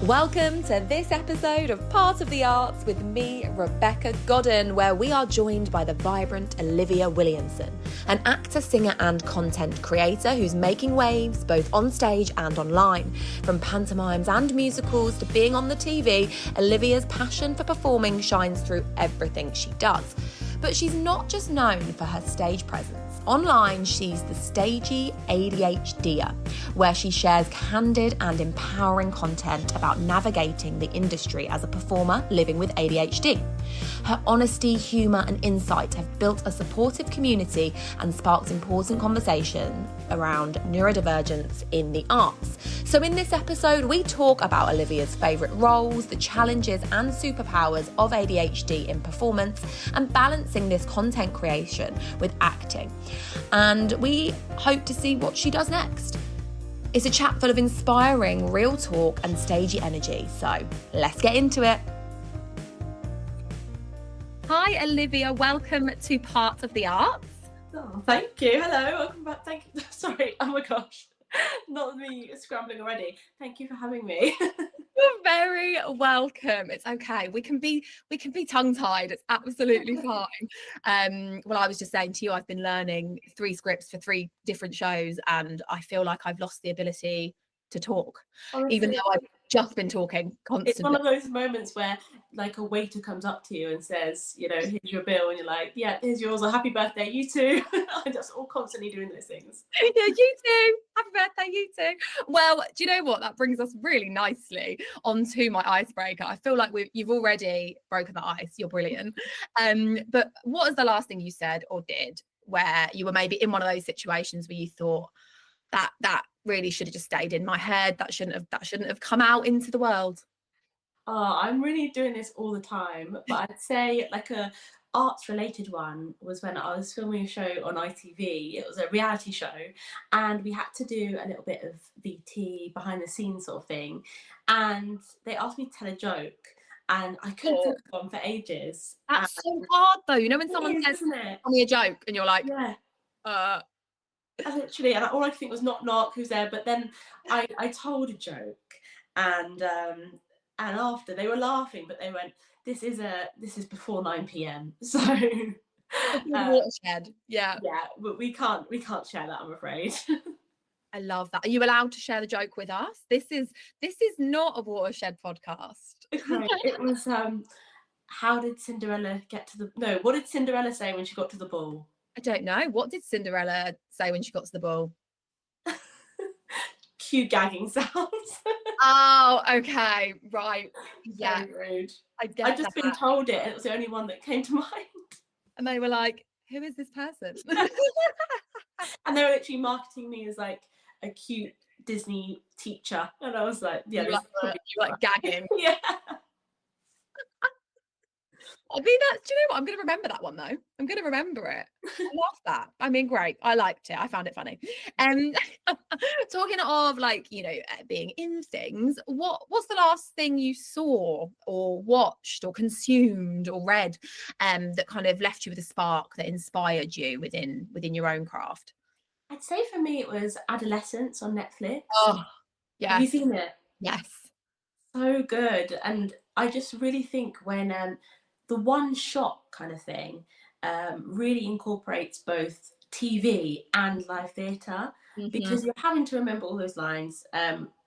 Welcome to this episode of Part of the Arts with me, Rebecca Godden, where we are joined by the vibrant Olivia Williamson, an actor, singer and content creator who's making waves both on stage and online. From pantomimes and musicals to being on the TV, Olivia's passion for performing shines through everything she does. But she's not just known for her stage presence. Online, she's the Stagey ADHDer, where she shares candid and empowering content about navigating the industry as a performer living with ADHD. Her honesty, humour and insight have built a supportive community and sparked important conversation around neurodivergence in the arts. So in this episode, we talk about Olivia's favourite roles, the challenges and superpowers of ADHD in performance, and balancing this content creation with acting. And we hope to see what she does next. It's a chat full of inspiring, real talk and stagey energy. So let's get into it. Hi, Olivia. Welcome to Part of the Arts. Oh, thank you. Hello. Welcome back. Thank you. Sorry. Oh my gosh. Not me scrambling already. Thank you for having me. You're very welcome. It's okay. We can be tongue-tied. It's absolutely fine. Well, I was just saying to you, I've been learning 3 scripts for 3 different shows, and I feel like I've lost the ability to talk, honestly, even though I've just been talking constantly. It's one of those moments where like a waiter comes up to you and says, you know, here's your bill, and you're like, yeah, here's yours, or happy birthday, you too. I'm just all constantly doing those things. Yeah, you too. Happy birthday, you too. Well, do you know what? That brings us really nicely onto my icebreaker. I feel like you've already broken the ice. You're brilliant. But what was the last thing you said or did where you were maybe in one of those situations where you thought that really should have just stayed in my head, that shouldn't have come out into the world? Oh, I'm really doing this all the time, but I'd say like a arts related one was when I was filming a show on ITV. It was a reality show and we had to do a little bit of VT, behind the scenes sort of thing, and they asked me to tell a joke and I couldn't think of one for ages. That's so hard though, you know, when someone says, isn't it? Tell me a joke, and you're like, yeah. Literally, and all I could think was knock, who's there? But then I told a joke, and after they were laughing, but they went, this is before 9 p.m. So watershed. Yeah, but we can't share that, I'm afraid. I love that. Are you allowed to share the joke with us? This is not a watershed podcast. Okay, it was how did Cinderella get to the what did Cinderella say when she got to the ball? I don't know. What did Cinderella say when she got to the ball? Cue gagging sounds. Oh, okay. Right. Yeah. Very rude. I'd just been told it, and it was the only one that came to mind. And they were like, who is this person? And they were literally marketing me as like a cute Disney teacher. And I was like, yeah. You like gagging. Yeah. I mean, do you know what? I'm going to remember that one though. I'm going to remember it. I love that. I mean, great. I liked it. I found it funny. Talking of like, you know, being in things, what's the last thing you saw or watched or consumed or read that kind of left you with a spark that inspired you within your own craft? I'd say for me it was Adolescence on Netflix. Oh, yeah. Have you seen it? Yes. So good. And I just really think when the one shot kind of thing really incorporates both TV and live theatre, because you're having to remember all those lines.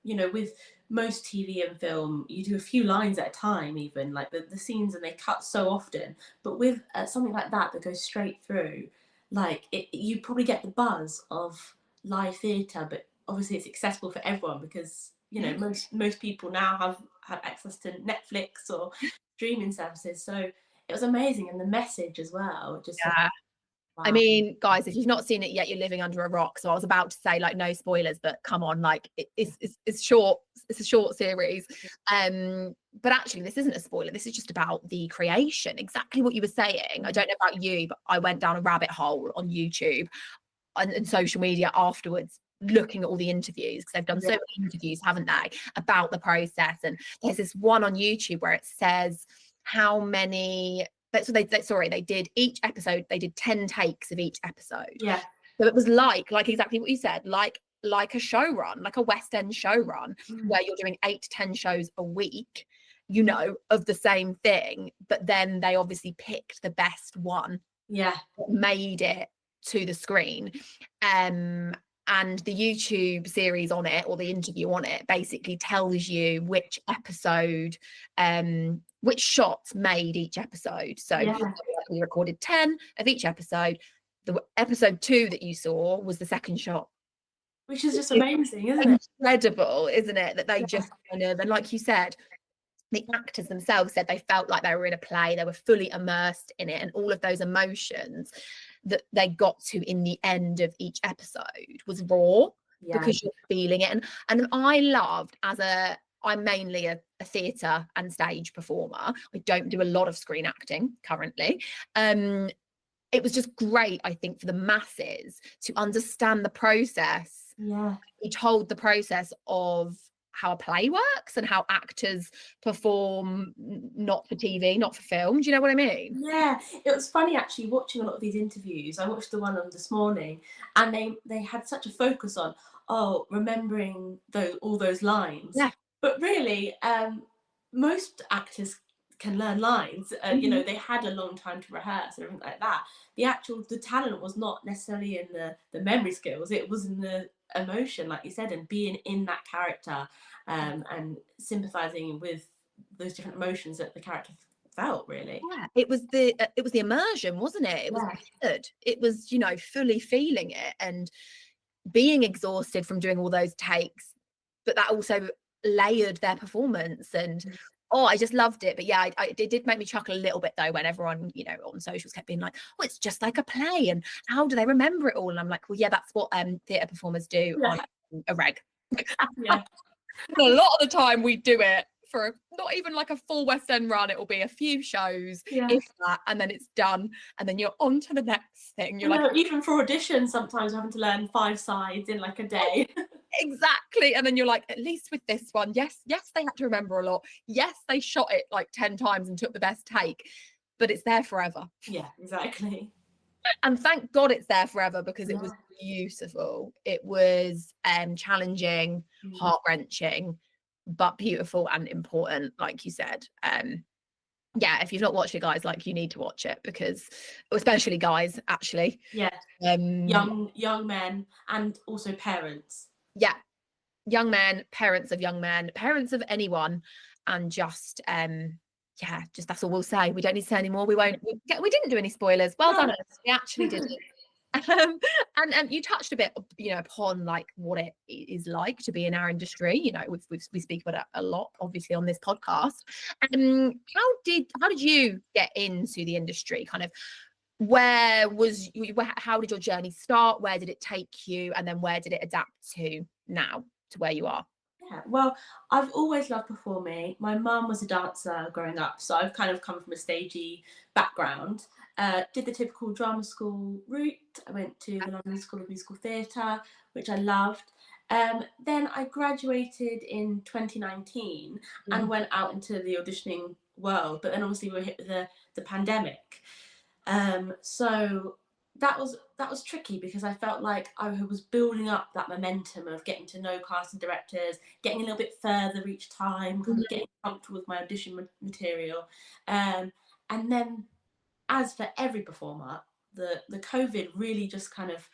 You know, with most TV and film, you do a few lines at a time, even like the scenes, and they cut so often. But with something like that goes straight through, like you probably get the buzz of live theatre, but obviously it's accessible for everyone because, you know, most people now have access to Netflix or streaming services. So it was amazing, and the message as well. Just wow. I mean, guys, if you've not seen it yet, you're living under a rock. So I was about to say like no spoilers, but come on, like it's short. It's a short series. But actually, this isn't a spoiler. This is just about the creation. Exactly what you were saying. I don't know about you, but I went down a rabbit hole on YouTube and social media afterwards, looking at all the interviews, because they've done so many interviews, haven't they, about the process. And there's this one on YouTube where it says how many they did each episode, they did 10 takes of each episode. Yeah. So it was like exactly what you said, like like a show run, like a West End show run, Mm. where you're doing 8 to 10 shows a week, you know, of the same thing. But then they obviously picked the best one, Yeah. made it to the screen. And the YouTube series on it, or the interview on it, basically tells you which episode, which shots made each episode. So Yeah. we recorded 10 of each episode. The episode 2 that you saw was the second shot. Which is just amazing, isn't it? Incredible, isn't it? That they just kind of, and like you said, the actors themselves said they felt like they were in a play, they were fully immersed in it, and all of those emotions that they got to in the end of each episode was raw, because you're feeling it. And I loved, I'm mainly a theatre and stage performer. I don't do a lot of screen acting currently. It was just great, I think, for the masses to understand the process. Yeah. We told the process of how a play works and how actors perform, not for TV, not for film. Do you know what I mean? Yeah, it was funny actually watching a lot of these interviews. I watched the one on this morning, and they had such a focus on remembering all those lines. Yeah. But really, most actors can learn lines. You know, they had a long time to rehearse and everything like that. The talent was not necessarily in the memory skills. It was in the emotion, like you said, and being in that character, and sympathizing with those different emotions that the character felt, really. Yeah, it was the immersion, wasn't it? It was good. It was, you know, fully feeling it and being exhausted from doing all those takes, but that also layered their performance. And I just loved it. But yeah, it did make me chuckle a little bit though, when everyone, you know, on socials kept being like, oh, it's just like a play, and how do they remember it all? And I'm like, well, yeah, that's what theatre performers do on a reg. Yeah. A lot of the time we do it for not even like a full West End run. It will be a few shows, if that, and then it's done, and then you're on to the next thing. You're like, even for auditions, sometimes having to learn 5 sides in like a day. Exactly. And then you're like, at least with this one, yes, they had to remember a lot. Yes, they shot it like 10 times and took the best take, but it's there forever. Yeah, exactly. And thank God it's there forever, because it was beautiful. It was challenging, heart-wrenching, but beautiful and important, like you said. Yeah, if you've not watched it, guys, like, you need to watch it, because especially guys, actually. Yeah. Young men, and also parents. Yeah, young men, parents of young men, parents of anyone, and just just that's all we'll say. We don't need to say any more. We didn't do any spoilers. Well done us. We actually didn't. And you touched a bit, you know, upon like what it is like to be in our industry. You know, we speak about it a lot, obviously, on this podcast. How did you get into the industry? Kind of, how did your journey start? Where did it take you? And then where did it adapt to now, to where you are? Yeah, well, I've always loved performing. My mum was a dancer growing up, so I've kind of come from a stagey background. Did the typical drama school route. I went to the London School of Musical Theatre, which I loved. Then I graduated in 2019 and went out into the auditioning world, but then obviously we were hit with the pandemic. So that was tricky, because I felt like I was building up that momentum of getting to know casting directors, getting a little bit further each time, kind of getting comfortable with my audition material. And then, as for every performer, the COVID really just kind of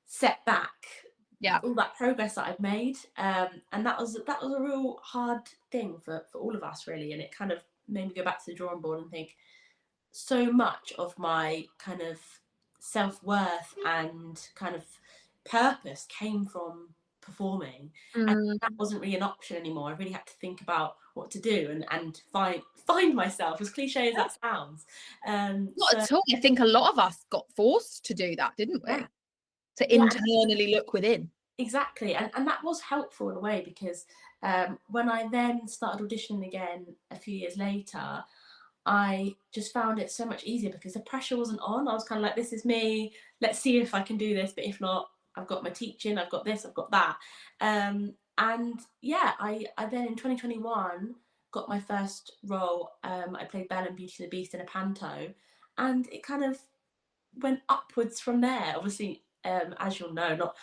set back all that progress that I've made. And that was a real hard thing for all of us, really. And it kind of made me go back to the drawing board and think, so much of my kind of self-worth and kind of purpose came from performing, and that wasn't really an option anymore. I really had to think about what to do and find myself, as cliche as that sounds. Not at all. I think a lot of us got forced to do that, didn't we? To internally look within. Exactly. And that was helpful in a way, because when I then started auditioning again a few years later, I just found it so much easier, because the pressure wasn't on. I was kind of like, this is me, let's see if I can do this, but if not, I've got my teaching, I've got this, I've got that. And yeah, I then in 2021 got my first role. I played Belle in Beauty and the Beast in a panto, and it kind of went upwards from there. Obviously as you'll know,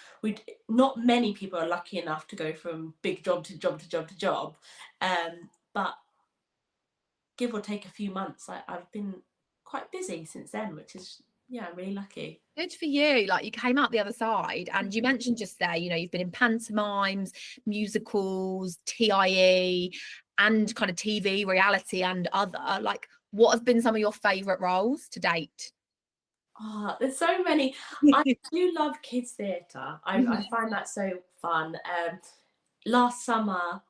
not many people are lucky enough to go from big job to job to job to job. But give or take a few months, I've been quite busy since then, which is, yeah, I'm really lucky. Good for you. Like, you came out the other side, and you mentioned just there, you know, you've been in pantomimes, musicals, TIE, and kind of TV, reality, and other. Like, what have been some of your favourite roles to date? Oh, there's so many. I do love kids theatre. I find that so fun. Last summer,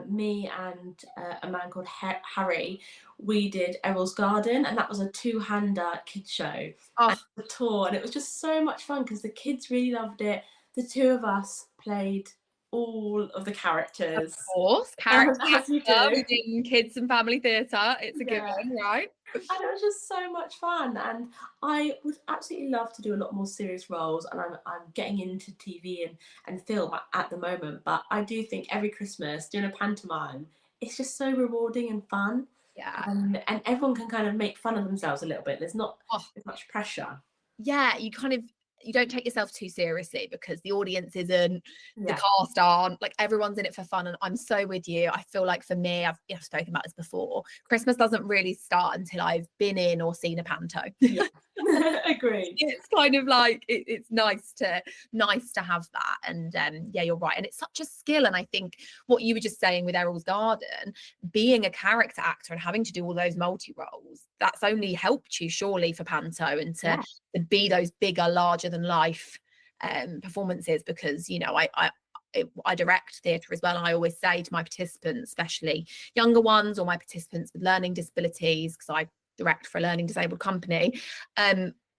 me and a man called Harry, we did Errol's Garden, and that was a two-hander kids show and Oh, a tour, and it was just so much fun because the kids really loved it. The two of us played all of the of characters, course, character as you actor do. within kids and family theatre. It's a Yeah. given, right? And it was just so much fun, and I would absolutely love to do a lot more serious roles, and I'm getting into TV and film at the moment, but I do think every Christmas doing a pantomime, it's just so rewarding and fun, Yeah. and everyone can kind of make fun of themselves a little bit. There's not Oh, as much pressure. yeah, you don't take yourself too seriously because the audience isn't, the Yeah. cast aren't, like, everyone's in it for fun. And I'm so with you. I feel like for me, I've spoken about this before, Christmas doesn't really start until I've been in or seen a panto. Yeah. Agreed. It's kind of like it's nice to have that. And yeah, you're right, and it's such a skill. And I think what you were just saying with Errol's Garden, being a character actor and having to do all those multi roles, that's only helped you surely for panto, and Yeah. to be those bigger, larger than life performances. Because, you know, I direct theatre as well, and I always say to my participants, especially younger ones or my participants with learning disabilities, because I direct for a learning disabled company,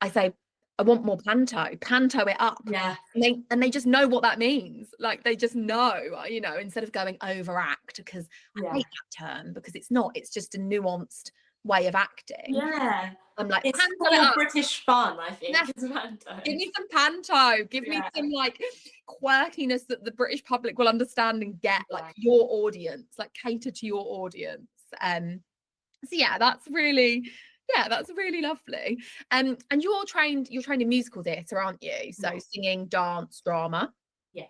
I say, I want more panto it up. Yeah. And they just know what that means. Like, they just know, you know, instead of going overact, because I hate that term, because it's not, it's just a nuanced way of acting. Yeah. I'm like, It's panto it more up. British fun, I think. Yeah. Is panto. Give me some panto. Give me Yeah. some like quirkiness that the British public will understand and get, like Yeah. your audience, like cater to your audience. So yeah, that's really lovely. And you're trained in musical theatre, aren't you? So Yeah. singing, dance, drama. Yeah.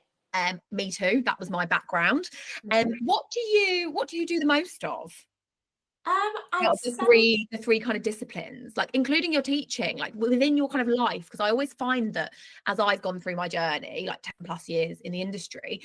Me too. That was my background. Mhm. What do you do the most of? I'd Out of say the three kind of disciplines, like including your teaching, like within your kind of life, because I always find that as I've gone through my journey, like 10 plus years in the industry,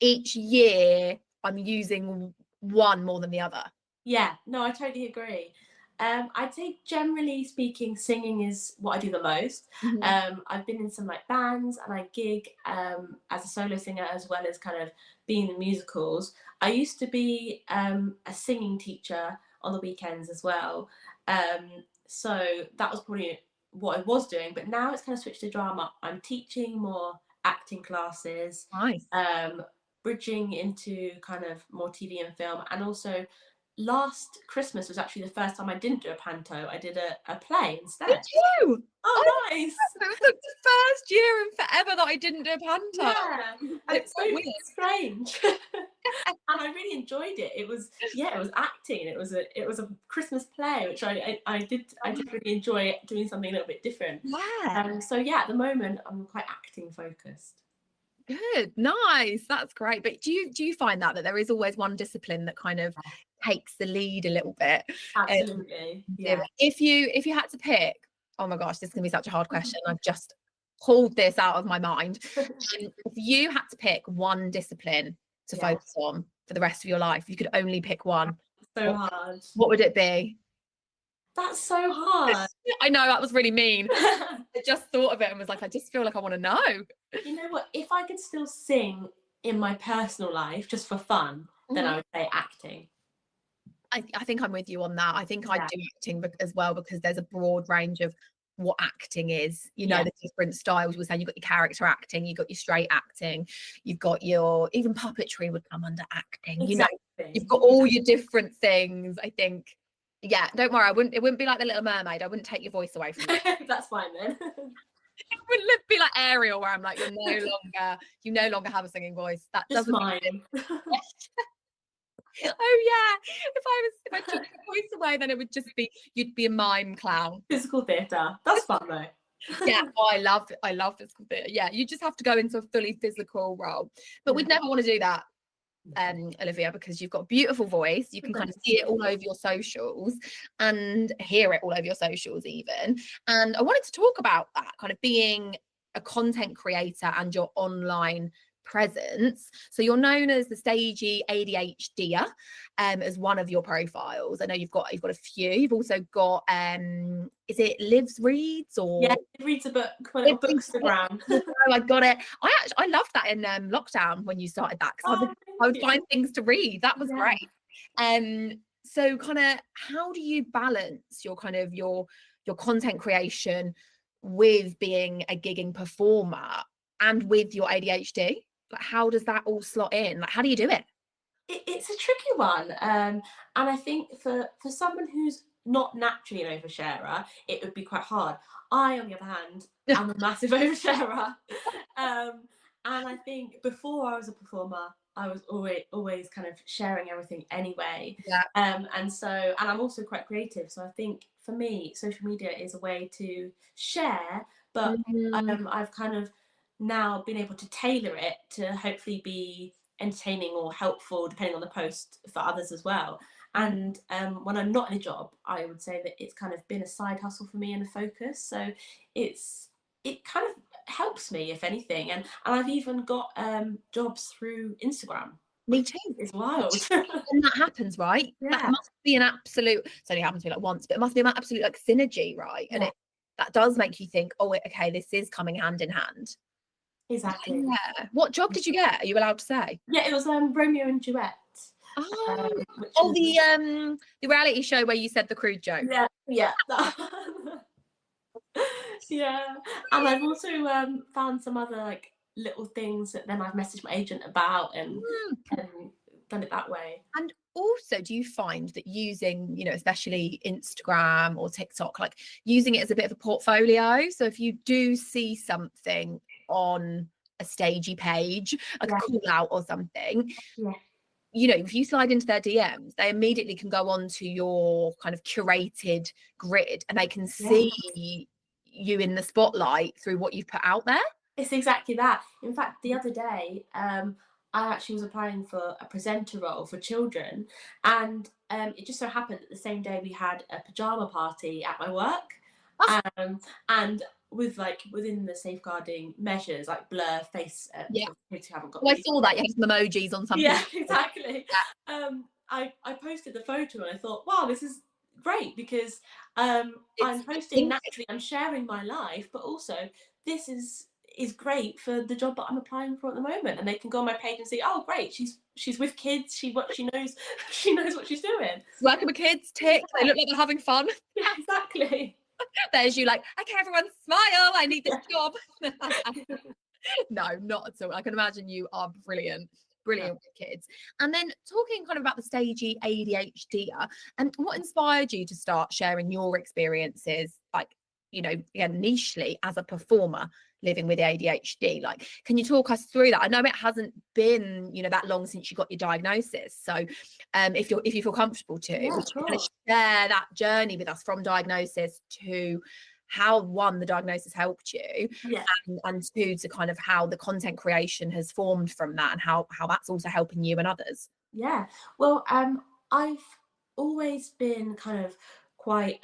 each year I'm using one more than the other. yeah, no, I totally agree. I'd say generally speaking, singing is what I do the most. I've been in some like bands, and I gig as a solo singer as well as kind of being in musicals. I used to be a singing teacher on the weekends as well. So that was probably what I was doing, but now it's kind of switched to drama. I'm teaching more acting classes, Nice. bridging into kind of more TV and film, and also last Christmas was actually the first time I didn't do a panto. I did a play instead. Did you? Oh, nice. It was the first year in forever that I didn't do a panto. Yeah, and it's so weird. strange. And I really enjoyed it. It was acting. It was a Christmas play, which I did really enjoy doing something a little bit different. Yeah. So yeah, at the moment I'm quite acting focused. Good. Nice. That's great. But do you find that there is always one discipline that kind of takes the lead a little bit? Absolutely. Yeah. If you had to pick, oh my gosh, this is gonna be such a hard question. I've just pulled this out of my mind. If you had to pick one discipline to Yeah. focus on for the rest of your life, you could only pick one. So hard. What would it be? That's so hard. I know, that was really mean. I just thought of it and was like, I just feel like I want to know. You know what? If I could still sing in my personal life just for fun, then I would say acting. I think I'm with you on that. I think I Yeah. do acting as well, because there's a broad range of what acting is, you know, the different styles. We're saying you've got your character acting, you've got your straight acting, you've got your, even puppetry would come under acting. Exactly. You know, you've got all your different things. I think, yeah, don't worry, it wouldn't be like the Little Mermaid. I wouldn't take your voice away from you. That's fine then. It wouldn't be like Ariel, where I'm like, you no longer have a singing voice. That Just doesn't mine. Oh yeah, if I took your voice away, then it would just be, you'd be a mime clown. Physical theatre. That's fun though. Yeah, oh, I love this bit. Yeah, you just have to go into a fully physical role. But we'd never want to do that, Olivia, because you've got a beautiful voice. You can kind of see it all over your socials and hear it all over your socials even. And I wanted to talk about that, kind of being a content creator and your online presence. So you're known as the Stagey ADHDer, as one of your profiles. I know you've got a few. You've also got is it Livs Reads, or Yeah, it reads a book, my little bookstagram. Oh, I got it. I loved that in lockdown when you started that, because I would find things to read. That was great. So kind of, how do you balance your kind of your content creation with being a gigging performer and with your ADHD? Like, how does that all slot in? Like, how do you do it? It's a tricky one, and I think for someone who's not naturally an oversharer, it would be quite hard. I, on the other hand, am a massive oversharer, and I think before I was a performer, I was always kind of sharing everything anyway. Yeah. And I'm also quite creative, so I think for me, social media is a way to share, but I've kind of now been able to tailor it to hopefully be entertaining or helpful, depending on the post, for others as well. And when I'm not in a job, I would say that it's kind of been a side hustle for me and a focus. So it kind of helps me, if anything. And I've even got jobs through Instagram. Me too. It's wild. And that happens, right? Yeah. That must be an absolute, it's only happened to me like once, but it must be an absolute like synergy, right? And that does make you think, oh, okay, this is coming hand in hand. Exactly. Yeah. What job did you get? Are you allowed to say? Yeah, it was Romeo and Duet. The reality show where you said the crude joke. Yeah. Yeah. And I've also found some other like little things that then I've messaged my agent about and done it that way. And also, do you find that using, you know, especially Instagram or TikTok, like using it as a bit of a portfolio? So if you do see something on a Stagey page, like a call out or something, you know, if you slide into their DMs, they immediately can go on to your kind of curated grid and they can see you in the spotlight through what you've put out there. It's exactly that. In fact, the other day, I actually was applying for a presenter role for children, and it just so happened that the same day we had a pajama party at my work, and with like within the safeguarding measures, like blur face for kids who haven't got. Well, I saw that you had some emojis on something. Yeah, exactly. I posted the photo and I thought, wow, this is great, because I'm posting naturally, I'm sharing my life, but also this is great for the job that I'm applying for at the moment, and they can go on my page and see, oh great, she's with kids, she knows what she's doing. Working with kids, tick, they look like they're having fun. Yeah, exactly. There's you like, okay, everyone smile, I need this job. No, not at all. I can imagine you are brilliant with kids. And then talking kind of about the Stagey ADHDer, and what inspired you to start sharing your experiences, like, you know, again, nichely as a performer living with ADHD? Like, can you talk us through that? I know it hasn't been, you know, that long since you got your diagnosis, so if you feel comfortable to, would you kind of share that journey with us from diagnosis to how, one, the diagnosis helped you, and two, to kind of how the content creation has formed from that, and how that's also helping you and others? Yeah, well, I've always been kind of quite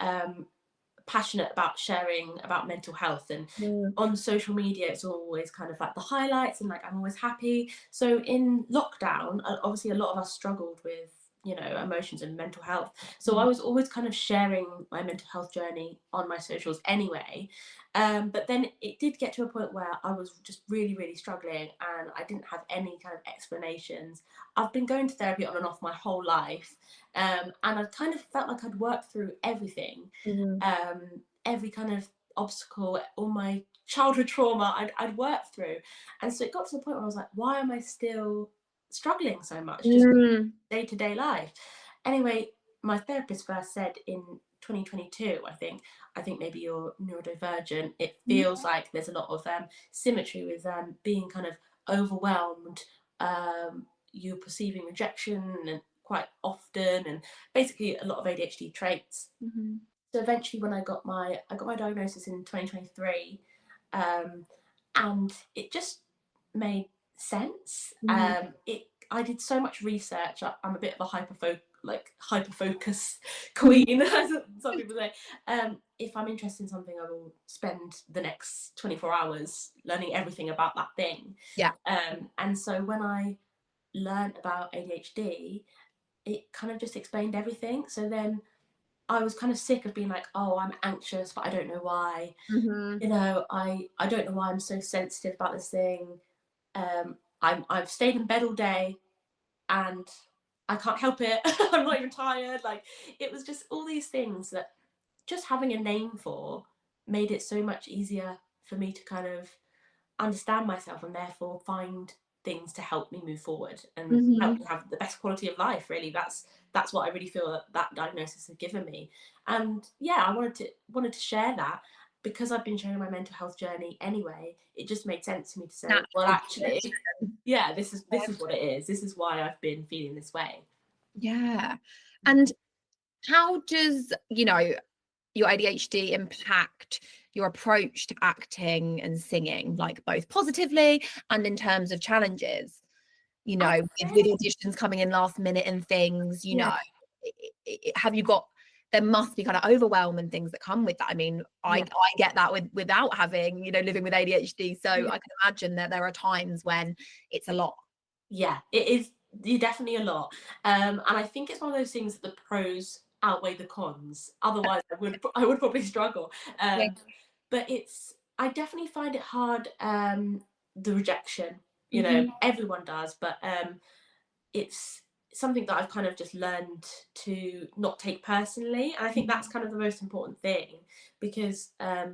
passionate about sharing about mental health, and on social media it's always kind of like the highlights, and like I'm always happy. So in lockdown, obviously a lot of us struggled with, you know, emotions and mental health, so I was always kind of sharing my mental health journey on my socials anyway, but then it did get to a point where I was just really struggling and I didn't have any kind of explanations. I've been going to therapy on and off my whole life, and I kind of felt like I'd worked through everything, every kind of obstacle, all my childhood trauma I'd worked through, and so it got to the point where I was like, why am I still struggling so much, just day-to-day life? Anyway, my therapist first said in 2022, I think maybe you're neurodivergent. It feels like there's a lot of symmetry with being kind of overwhelmed, you perceiving rejection and quite often, and basically a lot of ADHD traits. So eventually when I got my diagnosis in 2023, and it just made sense. I did so much research. I'm a bit of a hyper focus queen, as some people say. If I'm interested in something, I will spend the next 24 hours learning everything about that thing. Yeah. And so when I learned about ADHD, it kind of just explained everything. So then I was kind of sick of being like, oh, I'm anxious, but I don't know why. You know, I don't know why I'm so sensitive about this thing. I've stayed in bed all day and I can't help it. I'm not even tired. Like, it was just all these things that just having a name for made it so much easier for me to kind of understand myself and therefore find things to help me move forward and help me have the best quality of life. Really, that's what I really feel that diagnosis has given me. And yeah, I wanted to share that because I've been sharing my mental health journey anyway. It just made sense to me to say, well, actually, yeah, this is what it is. This is why I've been feeling this way. Yeah. And how does, you know, your ADHD impact your approach to acting and singing, like both positively and in terms of challenges? You know, with auditions coming in last minute and things, you know, have you got, there must be kind of overwhelm and things that come with that. I mean, I get that without having, you know, living with ADHD. So I can imagine that there are times when it's a lot. Yeah, it is definitely a lot. And I think it's one of those things that the pros outweigh the cons. Otherwise, I would probably struggle. But I definitely find it hard, the rejection. You know, everyone does, but it's something that I've kind of just learned to not take personally. And I think that's kind of the most important thing, because I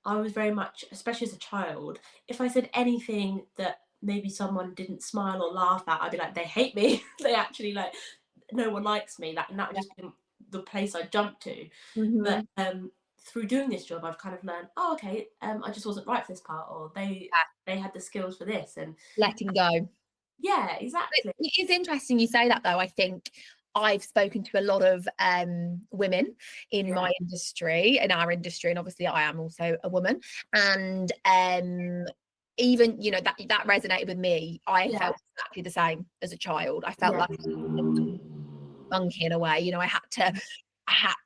was very much, especially as a child, if I said anything that maybe someone didn't smile or laugh at, I'd be like, they hate me. They actually, like, no one likes me. And that would just be the place I jumped to. But through doing this job, I've kind of learned, oh, okay, I just wasn't right for this part, or they had the skills for this, and letting go. Yeah, exactly. It is interesting you say that, though. I think I've spoken to a lot of women in my industry, in our industry, and obviously I am also a woman. And even, you know, that resonated with me. I felt exactly the same as a child. I felt like a monkey in a way. You know, I had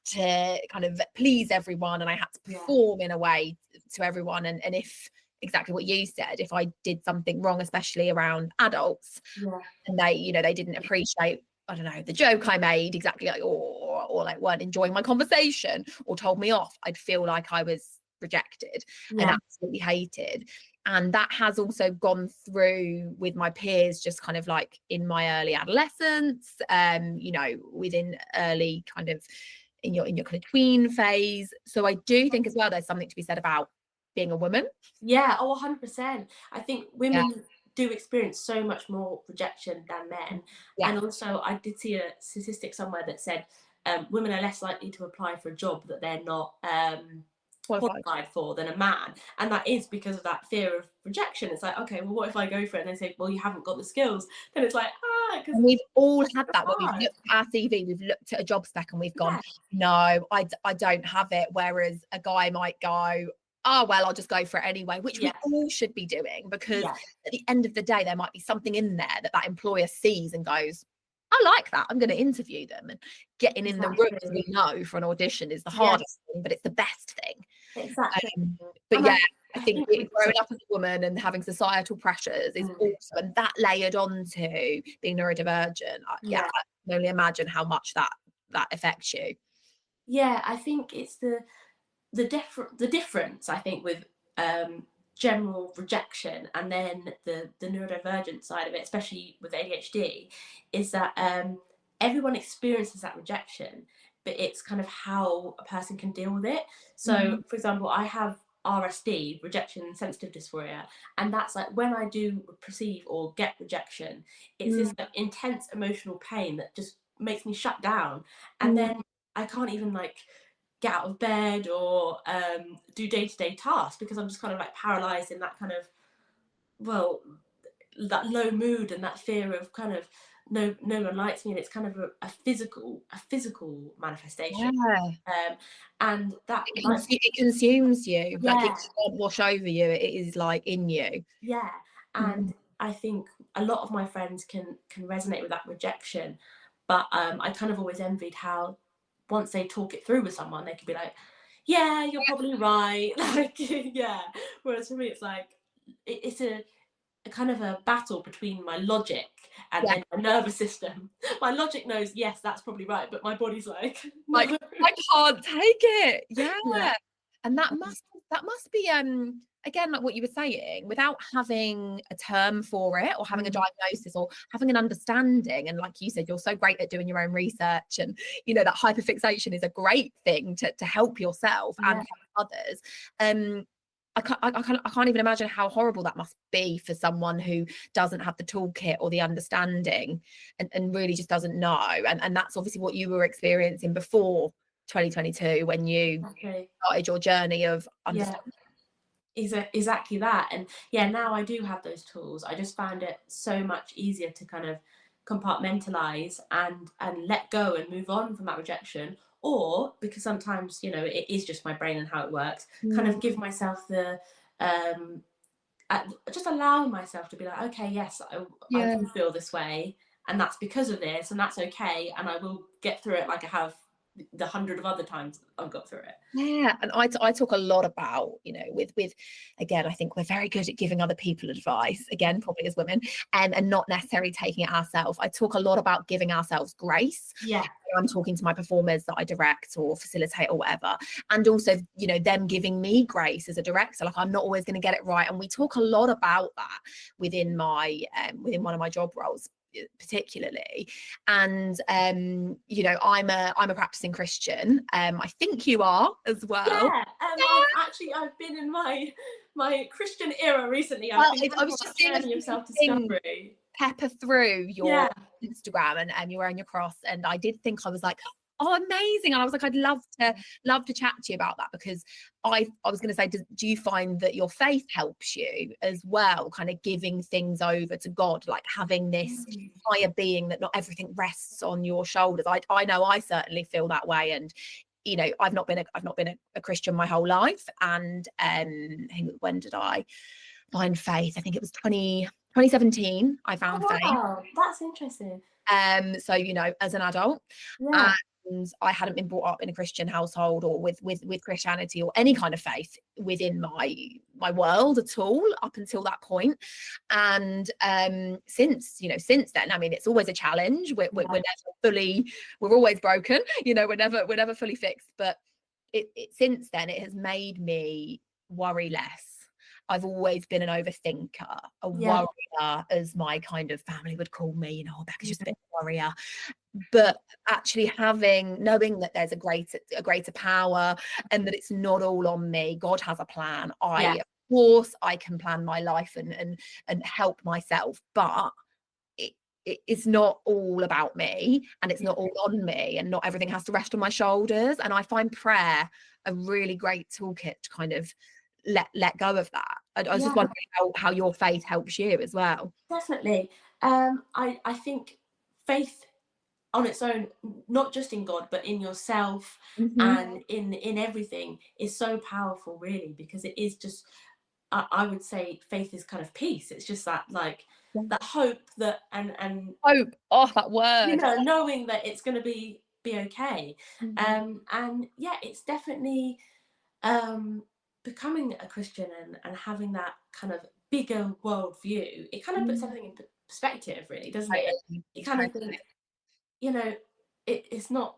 to kind of please everyone, and I had to perform in a way to everyone. And if exactly what you said, if I did something wrong, especially around adults, and they, you know, they didn't appreciate, I don't know, the joke I made exactly, like, or like weren't enjoying my conversation or told me off, I'd feel like I was rejected and absolutely hated. And that has also gone through with my peers, just kind of like in my early adolescence, you know, within early kind of in your kind of tween phase. So I do think as well there's something to be said about being a woman. Yeah, 100%. I think women do experience so much more rejection than men. And also I did see a statistic somewhere that said women are less likely to apply for a job that they're not qualified for than a man. And that is because of that fear of rejection. It's like, okay, well, what if I go for it and they say, well, you haven't got the skills? Then it's like, because we've all had that when we've looked at our CV, we've looked at a job spec and we've gone, no, I don't have it. Whereas a guy might go, oh, well, I'll just go for it anyway, which we all should be doing, because at the end of the day, there might be something in there that employer sees and goes, I like that, I'm going to interview them. And getting in the room, as we know, for an audition is the hardest thing, but it's the best thing. But I think growing up as a woman and having societal pressures is awesome, and that layered onto being neurodivergent, I can only imagine how much that affects you. I think it's the difference, I think, with general rejection and then the neurodivergent side of it, especially with ADHD, is that everyone experiences that rejection, but it's kind of how a person can deal with it. So for example, I have RSD, rejection sensitive dysphoria, and that's like when I do receive or get rejection, it's this like intense emotional pain that just makes me shut down, and then I can't even like get out of bed or do day-to-day tasks, because I'm just kind of like paralyzed in that kind of, well, that low mood and that fear of kind of no one likes me, and it's kind of a physical manifestation. Yeah. And that It consumes you, like it yeah, can't wash over you. It is like in you. yeah. Mm. And I think a lot of my friends can resonate with that rejection, but I kind of always envied how once they talk it through with someone, they could be like, yeah, you're probably right. Like, yeah. Whereas for me, it's like, it's a kind of a battle between my logic and Yeah. then my nervous system. My logic knows, yes, that's probably right, but my body's like, Like, no. I can't take it. Yeah. Yeah. And that must be again, like what you were saying, without having a term for it or having a diagnosis or having an understanding. And like you said, you're so great at doing your own research, and that hyperfixation is a great thing to help yourself and help others. I can't even imagine how horrible that must be for someone who doesn't have the toolkit or the understanding and really just doesn't know. And that's obviously what you were experiencing before 2022 when you started your journey of understanding. Exactly that. And yeah, now I do have those tools. I just found it so much easier to kind of compartmentalize and let go and move on from that rejection, or because sometimes it is just my brain and how it works, kind of give myself the just allowing myself to be like, okay, yes, I do feel this way, and that's because of this, and that's okay, and I will get through it like I have the 100 of other times I've got through it. Yeah, and I talk a lot about, with again, I think we're very good at giving other people advice, again, probably as women, and not necessarily taking it ourselves. I talk a lot about giving ourselves grace. Yeah. I'm talking to my performers that I direct or facilitate or whatever, and also, them giving me grace as a director. Like, I'm not always going to get it right, and we talk a lot about that within within one of my job roles particularly. And I'm a practicing Christian. I think you are as well. Yeah, I've been in my Christian era recently. I was just seeing self-discovery pepper through your Instagram, and you're wearing your cross, and I did think, I was like, oh, amazing. And I was like, I'd love to chat to you about that, because I was going to say, do you find that your faith helps you as well, kind of giving things over to God, like having this higher being, that not everything rests on your shoulders? I know I certainly feel that way. And I've not been a Christian my whole life, and I think, when did I find faith? I think it was 2017 I found faith. That's interesting. So as an adult, and I hadn't been brought up in a Christian household or with Christianity or any kind of faith within my world at all up until that point. And since then, I mean, it's always a challenge. We're always broken, we're never fully fixed, but it since then it has made me worry less. I've always been an overthinker, a worrier, as my kind of family would call me. Becca's just a bit of a worrier. But actually knowing that there's a greater power, and that it's not all on me. God has a plan. Of course, I can plan my life and help myself, but it's not all about me, and it's not all on me, and not everything has to rest on my shoulders. And I find prayer a really great toolkit to kind of let go of that. I was just wondering how your faith helps you as well. Definitely. I think faith on its own, not just in God, but in yourself and in everything, is so powerful, really, because it is just, I would say faith is kind of peace. It's just that, like, that hope, that and hope, that word, knowing that it's going to be okay. And it's definitely becoming a Christian and having that kind of bigger world view. It kind of puts everything in perspective, really, doesn't it? You kind of think, it's not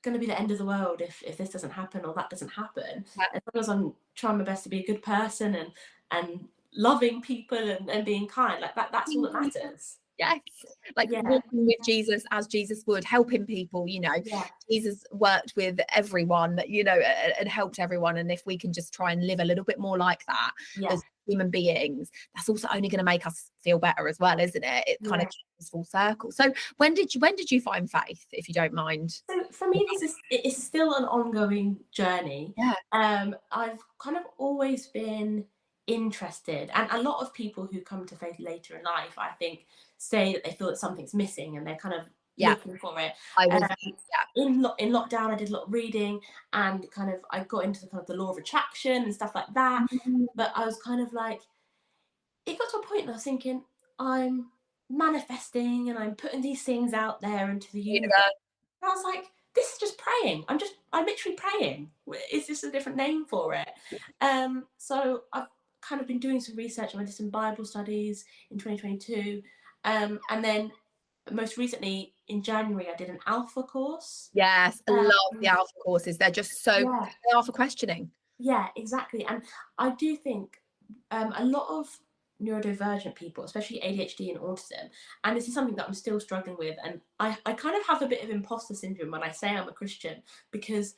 going to be the end of the world if this doesn't happen or that doesn't happen. As long as I'm trying my best to be a good person and loving people and being kind, like that's all that matters. Yes, like walking with Jesus as Jesus would, helping people. Jesus worked with everyone, and helped everyone. And if we can just try and live a little bit more like that as human beings, that's also only going to make us feel better as well, isn't it? It kind of comes full circle. So when did you find faith, if you don't mind? So for me, it's still an ongoing journey. I've kind of always been interested. And a lot of people who come to faith later in life, I think, say that they feel that something's missing and they're kind of looking for it. I was In lockdown, I did a lot of reading, and kind of I got into kind of the law of attraction and stuff like that. But I was kind of like, it got to a point and I was thinking, I'm manifesting and I'm putting these things out there into the universe. And I was like, this is just praying. I'm literally praying. Is this a different name for it? So I've kind of been doing some research. I did some Bible studies in 2022. And then most recently in January, I did an alpha course. Yes, I love the alpha courses. They're just so, they are for questioning. Yeah, exactly. And I do think a lot of neurodivergent people, especially ADHD and autism, and this is something that I'm still struggling with, and I kind of have a bit of imposter syndrome when I say I'm a Christian, because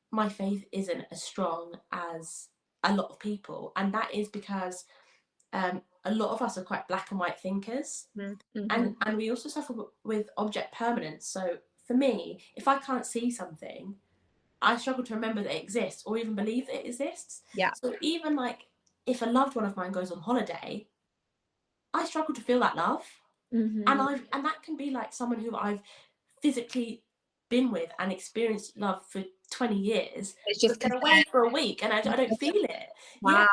my faith isn't as strong as a lot of people, and that is because a lot of us are quite black and white thinkers, and we also suffer with object permanence. So for me, if I can't see something, I struggle to remember that it exists or even believe that it exists. So even like if a loved one of mine goes on holiday, I struggle to feel that love. And that can be like someone who I've physically been with and experienced love for 20 years. It's just been away for a week and I don't feel it. Wow.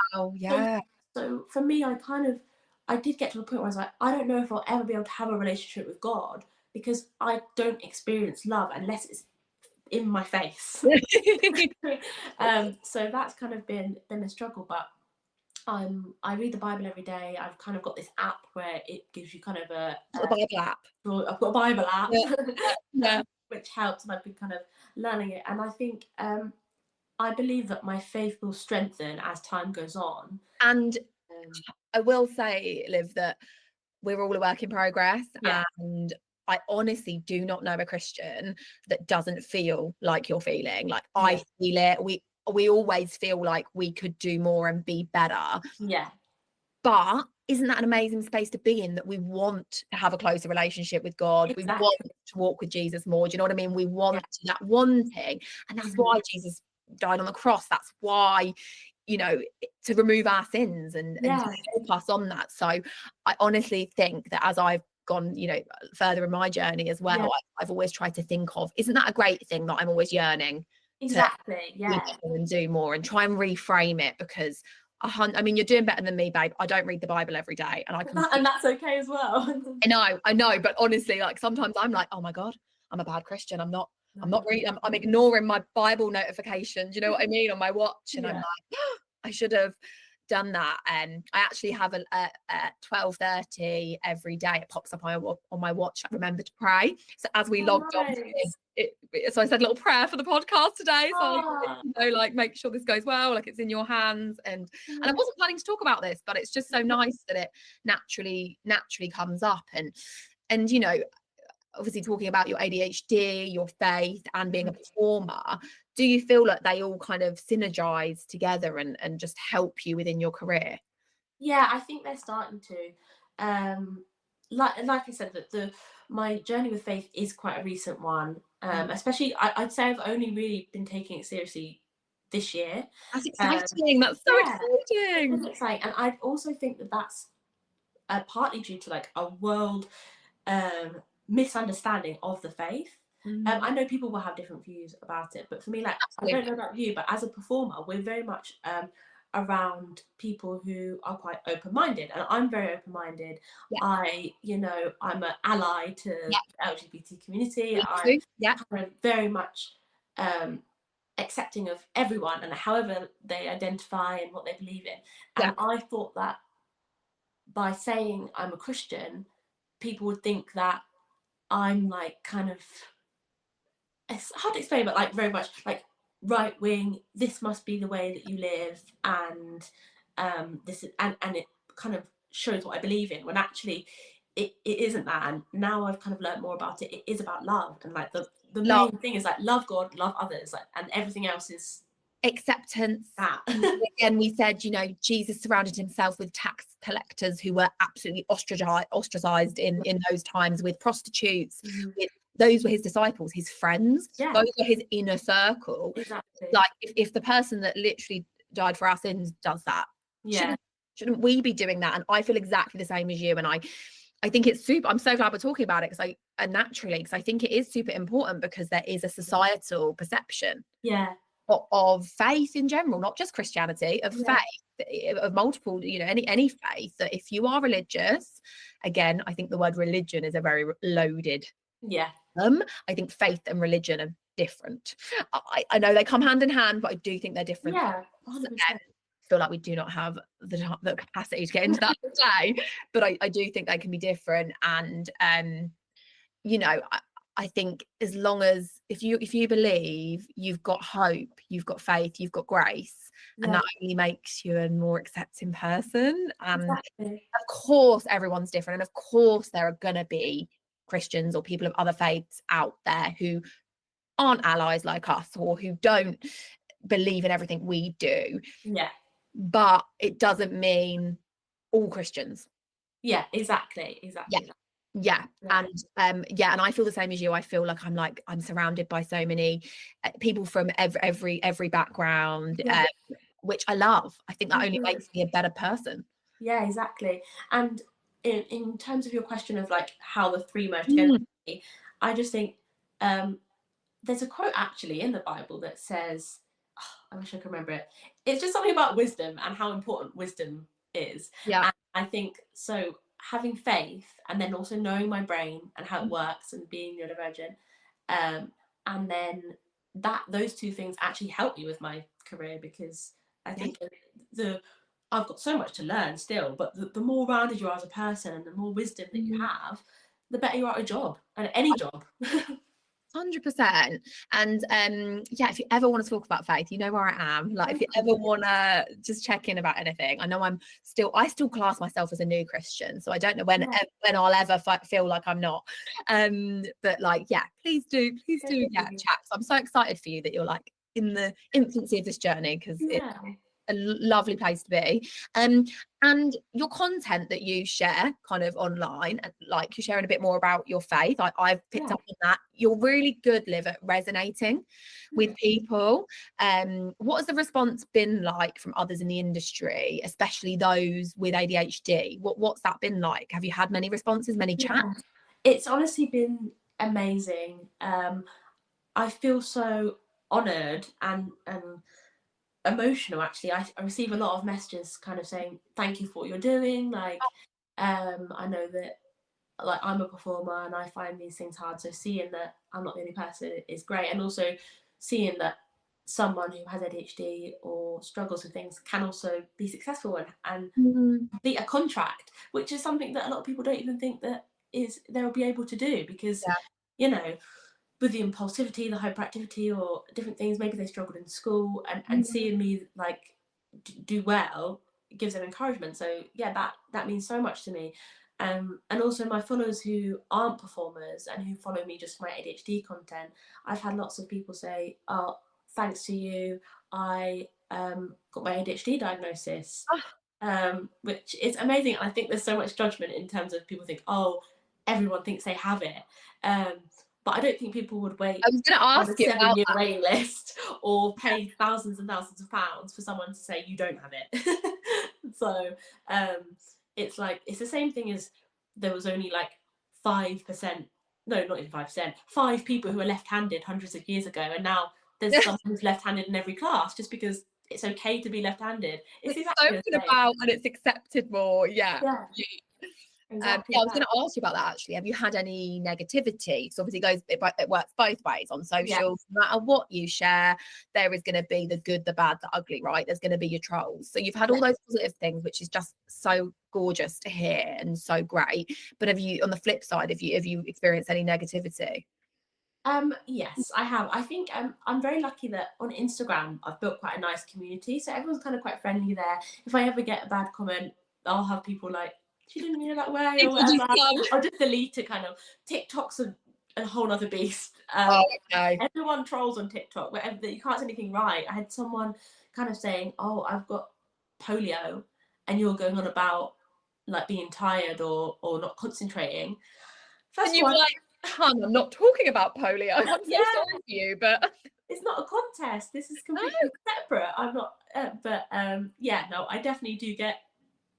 So for me, I did get to a point where I was like, I don't know if I'll ever be able to have a relationship with God, because I don't experience love unless it's in my face. So that's kind of been a struggle, but I read the Bible every day. I've kind of got this app where it gives you kind of a Bible app. I've got a Bible app, which helps, and I've been kind of learning it. And I think I believe that my faith will strengthen as time goes on. And I will say, Liv, that we're all a work in progress, and I honestly do not know a Christian that doesn't feel like you're feeling. Like I feel it. We always feel like we could do more and be better. But isn't that an amazing space to be in, that we want to have a closer relationship with God? We want to walk with Jesus more. Do you know what I mean? We want that wanting. And that's why Jesus died on the cross. That's why, you know, to remove our sins and to help us on that. So I honestly think that as I've gone, you know, further in my journey as well, I've always tried to think of, isn't that a great thing that I'm always yearning to and do more and try and reframe it? Because I mean, you're doing better than me, babe. I don't read the Bible every day, and and that's okay as well. I know, but honestly, like sometimes I'm like, oh my God, I'm a bad Christian. I'm not reading. I'm ignoring my Bible notifications. You know what I mean, on my watch, and I'm like, oh, I should have done that. And I actually have at 12:30 every day, it pops up on my watch, like, remember to pray. So as we logged on to so I said a little prayer for the podcast today, so you know, like, make sure this goes well, like it's in your hands. And I wasn't planning to talk about this, but it's just so nice that it naturally comes up. And you know, obviously talking about your ADHD, your faith, and being a performer, do you feel like they all kind of synergize together and just help you within your career? Yeah, I think they're starting to. Like I said, that my journey with faith is quite a recent one. Especially, I'd say I've only really been taking it seriously this year. That's exciting. That's so exciting. It's exciting, and I also think that that's partly due to like a world misunderstanding of the faith. I know people will have different views about it, but for me, like, I don't know about you, but as a performer, we're very much around people who are quite open-minded, and I'm very open-minded. I'm an ally to the LGBT community. I'm kind of very much accepting of everyone and however they identify and what they believe in. And I thought that by saying I'm a Christian, people would think that I'm like kind of, it's hard to explain, but like very much like right wing, this must be the way that you live, and this is, and it kind of shows what I believe in, when actually it isn't that. And now I've kind of learned more about it. It is about love, and like the main thing is like love God, love others, like, and everything else is acceptance. Again, we said, you know, Jesus surrounded himself with tax collectors who were absolutely ostracized in those times, with prostitutes. Those were his disciples, his friends. Those were his inner circle. Like if the person that literally died for our sins does that, Shouldn't we be doing that? And I feel exactly the same as you. And I think it's super, I'm so glad we're talking about it, because I think it is super important, because there is a societal perception of faith in general, not just Christianity, of faith, of multiple, you know, any faith, that if you are religious, again, I think the word religion is a very loaded. I think faith and religion are different. I know they come hand in hand, but I do think they're different. 100%. I feel like we do not have the capacity to get into that today, but I do think they can be different. And you know, I think as long as if you believe, you've got hope, you've got faith, you've got grace, and that only makes you a more accepting person. And of course everyone's different, and of course there are gonna be Christians or people of other faiths out there who aren't allies like us, or who don't believe in everything we do, but it doesn't mean all Christians. Exactly. And and I feel the same as you. I feel like I'm surrounded by so many people from every background, which I love. I think that only makes me a better person. Exactly. And in terms of your question of like how the three merge together, I just think there's a quote actually in the Bible that says, I wish I could remember it. It's just something about wisdom and how important wisdom is. And I think so, having faith, and then also knowing my brain and how it works, and being neurodivergent, and then those two things actually help me with my career, because I think I've got so much to learn still, but the more rounded you are as a person, and the more wisdom that you have, the better you are at a job, and any job. 100%. And if you ever want to talk about faith, you know where I am. Like, if you ever want to just check in about anything, I know I still class myself as a new Christian, so I don't know when I'll ever feel like I'm not. But like, please do chat. So I'm so excited for you that you're like in the infancy of this journey, because it's a lovely place to be. And your content that you share kind of online, and like you're sharing a bit more about your faith, I've picked up on that. You're really good, Liv, at resonating with people. What has the response been like from others in the industry, especially those with ADHD? What's that been like? Have you had many responses, many chats? It's honestly been amazing. I feel so honoured and emotional, actually. I receive a lot of messages kind of saying thank you for what you're doing, like I know that like I'm a performer and I find these things hard, so seeing that I'm not the only person is great, and also seeing that someone who has ADHD or struggles with things can also be successful and complete a contract, which is something that a lot of people don't even think that they'll be able to do, because you know, with the impulsivity, the hyperactivity, or different things, maybe they struggled in school, and seeing me like do well gives them encouragement. So that means so much to me. And also my followers who aren't performers and who follow me just for my ADHD content, I've had lots of people say, oh, thanks to you, I got my ADHD diagnosis, which is amazing. And I think there's so much judgment in terms of people think, oh, everyone thinks they have it. But I don't think people would wait I was going to ask you on a 7-year wait list, or pay thousands and thousands of pounds for someone to say you don't have it. So it's like, it's the same thing as there was only like 5%, no, not even 5%, 5 people who were left-handed hundreds of years ago, and now there's someone who's left-handed in every class, just because it's okay to be left-handed. It's exactly spoken about, and it's accepted more. Exactly. I was going to ask you about that, actually. Have you had any negativity? So obviously it works both ways on social. No matter what you share, there is going to be the good, the bad, the ugly, right? There's going to be your trolls. So you've had all those positive things, which is just so gorgeous to hear and so great. But have you, on the flip side, have you experienced any negativity? Yes, I have. I think I'm very lucky that on Instagram I've built quite a nice community, so everyone's kind of quite friendly there. If I ever get a bad comment, I'll have people like, she didn't mean it that way, or whatever. I'll just delete it. Kind of. TikTok's a whole other beast. Everyone trolls on TikTok. Wherever you can't say anything right. I had someone kind of saying, "Oh, I've got polio," and you're going on about like being tired or not concentrating. And you were like, "Hun, I'm not talking about polio. I'm so sorry for you, but it's not a contest. This is completely separate. I'm not." No, I definitely do get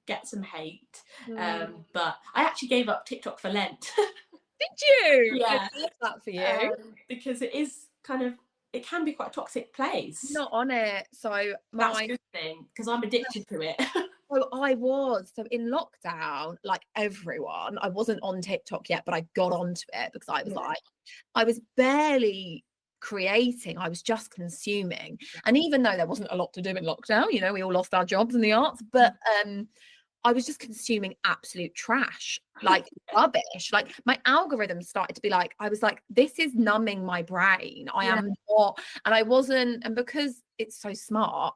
get some hate. Mm. But I actually gave up TikTok for Lent. Did you? I Yeah. love that for you. Because it is kind of, it can be quite a toxic place. Not on it. So That's a my good thing because I'm addicted to it. so I was. So in lockdown, like everyone, I wasn't on TikTok yet, but I got onto it because I was Yeah. like, I was barely creating, I was just consuming. And even though there wasn't a lot to do in lockdown, you know, we all lost our jobs in the arts, but I was just consuming absolute trash, like rubbish. Like my algorithm started to be like, I was like, this is numbing my brain. I Yeah. am not, and I wasn't, and because it's so smart,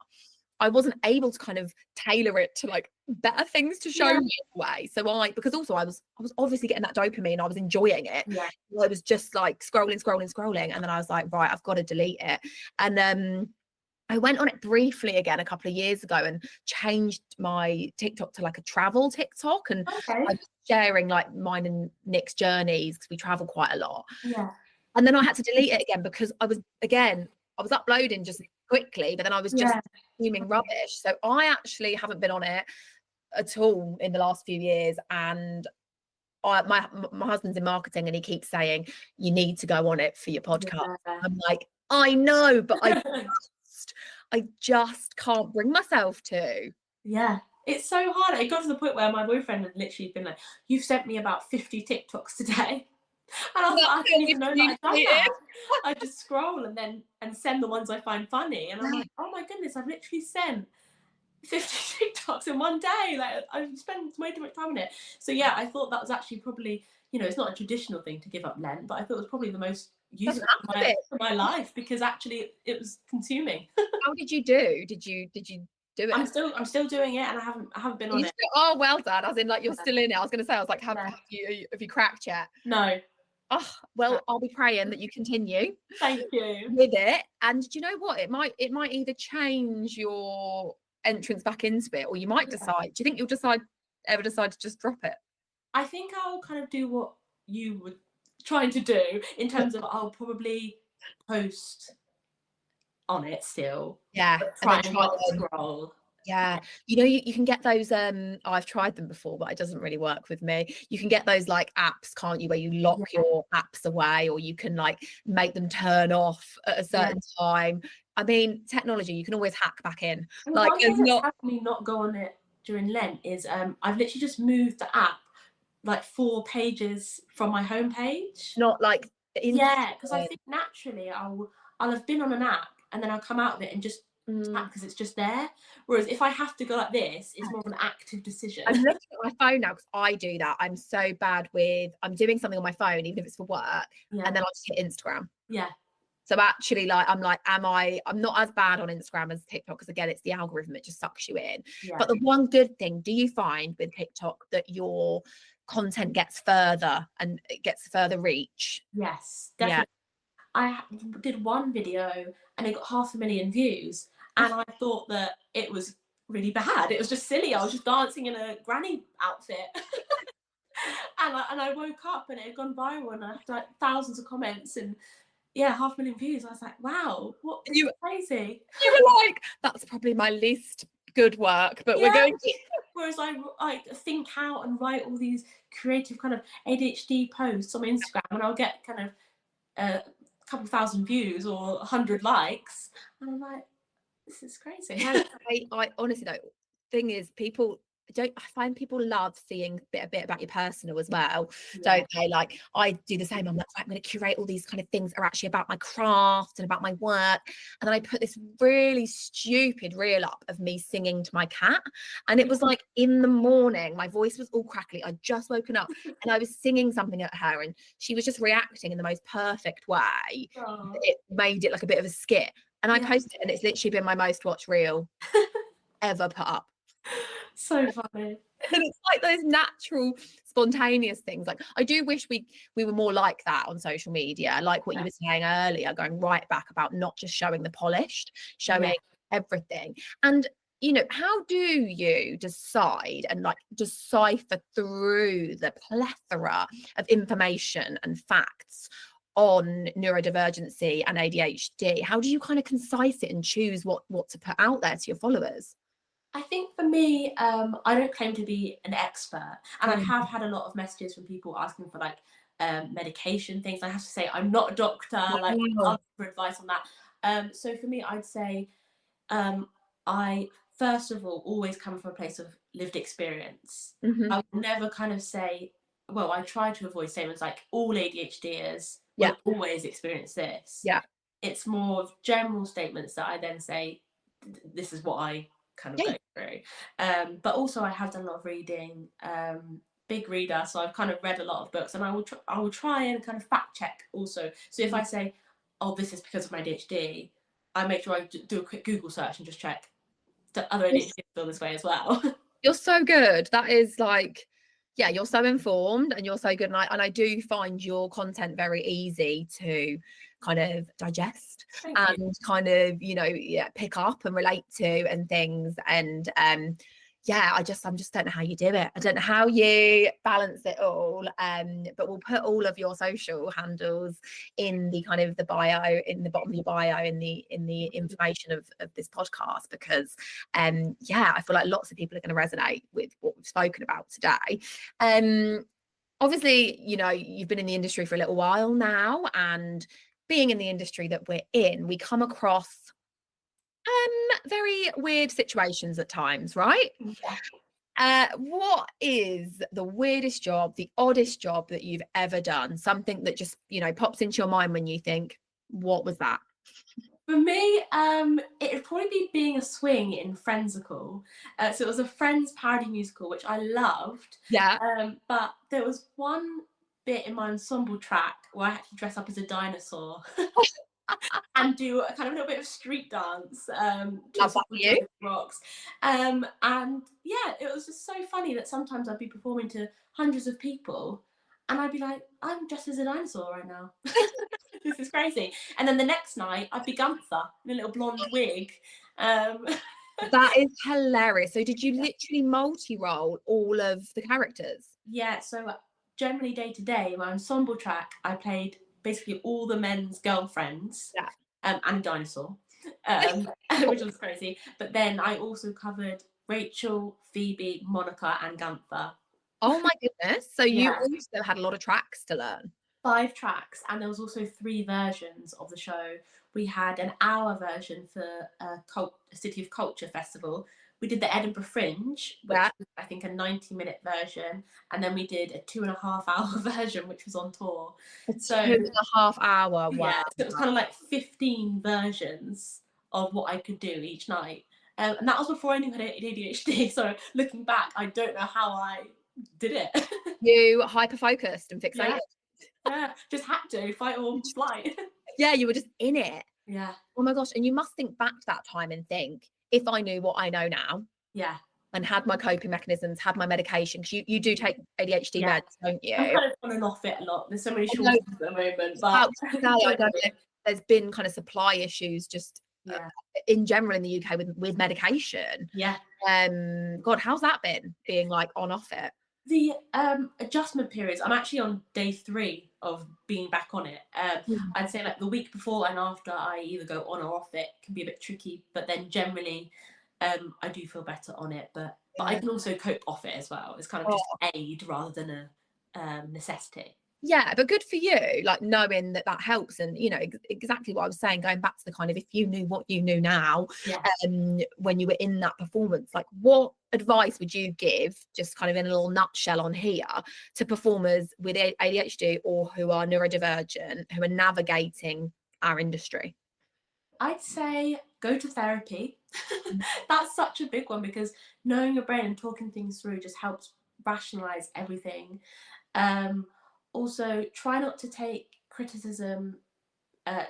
I wasn't able to kind of tailor it to like better things to show Yeah. me anyway. So because also I was obviously getting that dopamine, I was enjoying it. Yeah. I was just like scrolling, and then I was like, right, I've got to delete it. And I went on it briefly again a couple of years ago and changed my TikTok to like a travel TikTok, and Okay. I was sharing like mine and Nick's journeys because we travel quite a lot. Yeah. And then I had to delete it again because I was uploading just quickly, but then I was just consuming rubbish. So I actually haven't been on it at all in the last few years. And my husband's in marketing and he keeps saying, you need to go on it for your podcast. Yeah. I'm like, I know, but I just can't bring myself to. Yeah. It's so hard. It got to the point where my boyfriend had literally been like, you've sent me about 50 TikToks today. And I was like, I didn't even know that I'd done that. I just scroll and send the ones I find funny. And I'm like, oh my goodness, I've literally sent 50 TikToks in one day. Like I've spent way too much time on it. So yeah, I thought that was actually probably, you know, it's not a traditional thing to give up Lent, but I thought it was probably the most useful for my life because actually it was consuming. How did you do? Did you do it? I'm still doing it, and I haven't been on it. Oh, well done. As in, like, you're still in it. I was going to say, I was like, have you cracked yet? No. Oh, well, I'll be praying that you continue. Thank you. With it. And do you know what? It might either change your entrance back into it, or you might decide. Do you think you'll ever decide to just drop it? I think I'll kind of do what you were trying to do in terms of I'll probably post on it still. Yeah. Try and not scroll. Yeah, you know, you can get those I've tried them before, but it doesn't really work with me. You can get those like apps, can't you, where you lock your apps away, or you can like make them turn off at a certain time. I mean, technology, you can always hack back in. And like one thing that's helped me not go on it during Lent is I've literally just moved the app like 4 pages from my homepage. Not like because I think naturally I'll have been on an app and then I'll come out of it and just because it's just there. Whereas if I have to go like this, it's more of an active decision. I'm looking at my phone now because I do that. I'm so bad with, I'm doing something on my phone, even if it's for work, and then I'll just hit Instagram. Yeah. So actually, like, I'm not as bad on Instagram as TikTok, because again, it's the algorithm, it just sucks you in. But the one good thing, do you find with TikTok that your content gets further and it gets further reach? Yes, definitely. I did one video and it got 500,000 views, and I thought that it was really bad. It was just silly. I was just dancing in a granny outfit. and I woke up and it had gone viral, and I had like thousands of comments and 500,000 views. I was like, wow, what, you crazy. You were like, that's probably my least good work, but we're going to... Whereas I think out and write all these creative kind of ADHD posts on Instagram, and I'll get kind of a couple thousand views or 100 likes, and I'm like, this is crazy. I honestly though, thing is, I find people love seeing a bit about your personal as well, don't they? Like, I do the same. I'm like, I'm going to curate all these kind of things that are actually about my craft and about my work, and then I put this really stupid reel up of me singing to my cat, and it was like in the morning, my voice was all crackly, I'd just woken up, and I was singing something at her, and she was just reacting in the most perfect way. It made it like a bit of a skit, and I posted it, and it's literally been my most watched reel ever put up. So funny. And it's like those natural, spontaneous things. Like, I do wish we were more like that on social media, like what you were saying earlier, going right back about not just showing the polished, showing everything. And, you know, how do you decide and like decipher through the plethora of information and facts on neurodivergency and ADHD? How do you kind of concise it and choose what to put out there to your followers? I think for me, I don't claim to be an expert, and I Mm. have had a lot of messages from people asking for like medication things. I have to say I'm not a doctor, like Wow. asking for advice on that. So for me, I'd say I first of all always come from a place of lived experience. Hmm. I would never kind of say, well, I try to avoid statements like all ADHDers Yeah. will always experience this. Yeah. It's more of general statements that I then say, this is what I kind of Yeah. go through. But also I have done a lot of reading, big reader, so I've kind of read a lot of books, and I will try and kind of fact check also. So if I say, oh, this is because of my ADHD, I make sure I do a quick Google search and just check that other ADHD feel this way as well. You're so good. That is like, yeah, you're so informed and you're so good. And I do find your content very easy to kind of digest Thank you. and kind of, yeah, pick up and relate to and things. And yeah, I just don't know how you do it. I don't know how you balance it all. But we'll put all of your social handles in the kind of the bio, in the bottom of your bio, in the information of this podcast, because yeah, I feel like lots of people are going to resonate with what we've spoken about today. Obviously, you've been in the industry for a little while now, and being in the industry that we're in, we come across very weird situations at times, right? What is the weirdest job, the oddest job that you've ever done? Something that just, pops into your mind when you think, what was that? For me, it'd probably be being a swing in Friendsicle. So it was a Friends parody musical, which I loved. Yeah. But there was one bit in my ensemble track where I had to dress up as a dinosaur and do a kind of a little bit of street dance to Love a that song for of you. Rocks. And yeah, it was just so funny that sometimes I'd be performing to hundreds of people and I'd be like, I'm dressed as a dinosaur right now. This is crazy. And then the next night, I'd be Gunther in a little blonde wig. That is hilarious. So did you literally multi-role all of the characters? Yeah, so generally day to day, my ensemble track, I played basically all the men's girlfriends, Yeah. and a dinosaur, which was crazy. But then I also covered Rachel, Phoebe, Monica, and Gunther. Oh my goodness. So you Yeah. also had a lot of tracks to learn. 5 tracks, and there was also 3 versions of the show. We had an hour version for a City of Culture festival. We did the Edinburgh Fringe, which Yeah. was I think a 90-minute version, and then we did a 2.5-hour version, which was on tour. A So 2.5 hour. Wow. yeah, so it was kind of like 15 versions of what I could do each night. And that was before I knew I had ADHD. So looking back, I don't know how I did it. You hyper focused and fixated. Yeah, just had to fight or flight. Yeah, you were just in it. Yeah. Oh my gosh. And you must think back to that time and think, if I knew what I know now, Yeah. and had my coping mechanisms, had my medication, because you do take ADHD Yeah. meds, don't you? I'm kind of on and off it a lot. There's so many I know. shortages at the moment, but I know there's been kind of supply issues just yeah. in general in the UK with medication. Yeah. God, how's that been, being like on off it? The adjustment periods, I'm actually on day 3 of being back on it. I'd say like the week before and after I either go on or off it can be a bit tricky, but then generally I do feel better on it, but I can also cope off it as well. It's kind of just aid rather than a necessity. Yeah, but good for you, like knowing that helps. And exactly what I was saying, going back to the kind of, if you knew what you knew now, Yeah. when you were in that performance, like what advice would you give, just kind of in a little nutshell on here, to performers with ADHD or who are neurodivergent, who are navigating our industry? I'd say go to therapy. That's such a big one because knowing your brain and talking things through just helps rationalize everything. Also, try not to take criticism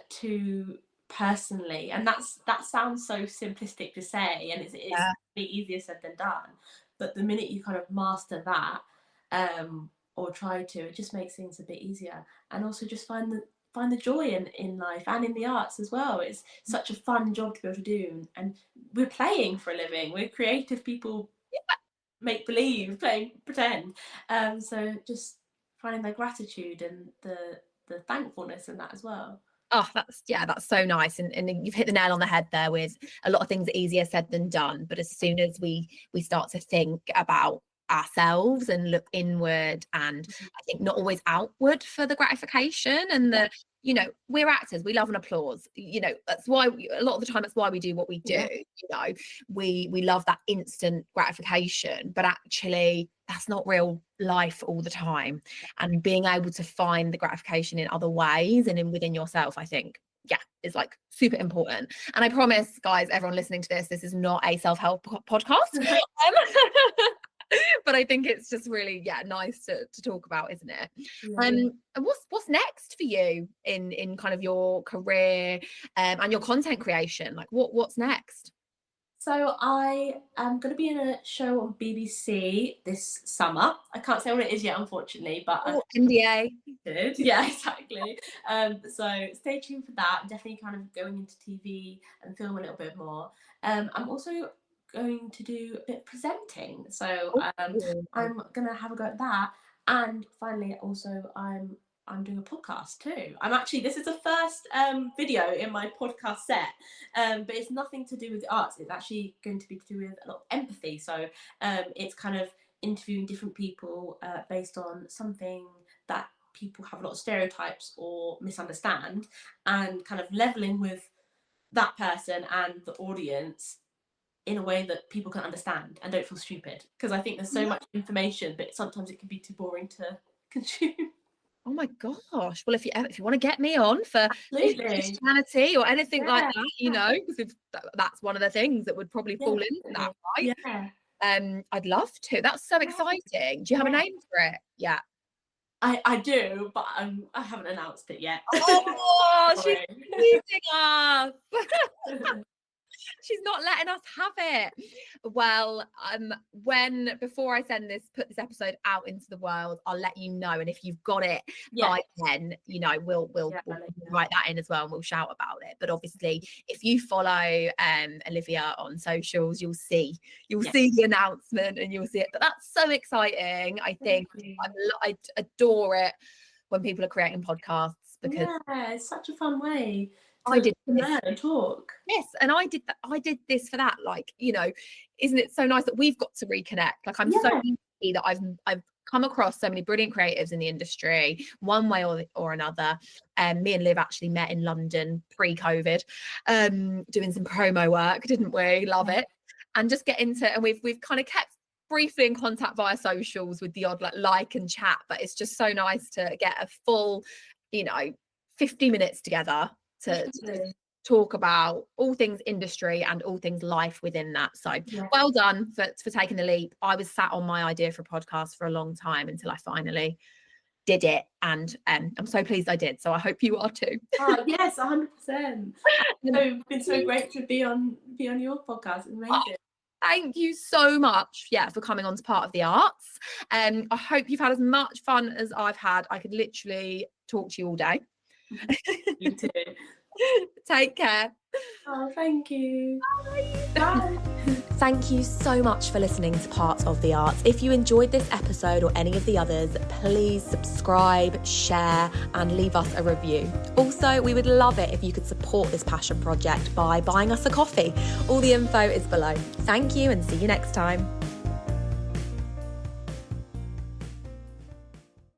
too personally, and that sounds so simplistic to say, and it's easier said than done. But the minute you kind of master that, or try to, it just makes things a bit easier. And also just find the joy in life and in the arts as well. It's such a fun job to be able to do, and we're playing for a living. We're creative people, make believe, pretend. So just finding the gratitude and the thankfulness in that as well. Oh, that's so nice. And you've hit the nail on the head there with a lot of things are easier said than done. But as soon as we start to think about ourselves and look inward, and I think not always outward for the gratification and the, we're actors, we love an applause, that's why a lot of the time that's why we do what we do. We love that instant gratification, but actually that's not real life all the time. And being able to find the gratification in other ways and within yourself, I think is like super important. And I promise, guys, everyone listening to this is not a self-help podcast. But I think it's just really nice to talk about, isn't it? And what's next for you in kind of your career and your content creation? Like what's next? So I am going to be in a show on BBC this summer. I can't say what it is yet, unfortunately, but NDA. Yeah, exactly. So stay tuned for that. Definitely kind of going into TV and film a little bit more. I'm also going to do a bit of presenting, so I'm gonna have a go at that. And finally, also I'm doing a podcast too. This is the first video in my podcast set, but it's nothing to do with the arts. It's actually going to be to do with a lot of empathy. So it's kind of interviewing different people based on something that people have a lot of stereotypes or misunderstand, and kind of leveling with that person and the audience in a way that people can understand and don't feel stupid. Because I think there's so much information, but sometimes it can be too boring to consume. Oh my gosh. Well, if you want to get me on for Christianity or anything like that, because that's one of the things that would probably fall into that, right? Yeah. I'd love to. That's so exciting. Do you have a name for it? Yeah. I do, but I haven't announced it yet. Oh, she's teasing us. She's not letting us have it. Well, before I put this episode out into the world, I'll let you know. And if you've got it by then, we'll write that in as well, and we'll shout about it. But obviously, if you follow Olivia on socials, you'll see the announcement and you'll see it. But that's so exciting. I think I adore it when people are creating podcasts, because it's such a fun way. I did learn and talk. Yes, and I did this for that. Like, isn't it so nice that we've got to reconnect? Like, I'm so happy that I've come across so many brilliant creatives in the industry, one way or another. Me and Liv actually met in London pre-COVID, doing some promo work, didn't we? Love it. And just get into, and we've kind of kept briefly in contact via socials with the odd like and chat, but it's just so nice to get a full 50 minutes together to talk about all things industry and all things life within that. So well done for taking the leap. I was sat on my idea for a podcast for a long time until I finally did it, and I'm so pleased I did. So I hope you are too. Oh, yes, 100%. It's been so great to be on your podcast. It's amazing. Thank you so much, for coming on to Part of the Arts. I hope you've had as much fun as I've had. I could literally talk to you all day. You too. Take care. Oh, thank you. Bye. Bye. Thank you so much for listening to Part of the Arts. If you enjoyed this episode or any of the others, please subscribe, share, and leave us a review. Also, we would love it if you could support this passion project by buying us a coffee. All the info is below. Thank you, and see you next time.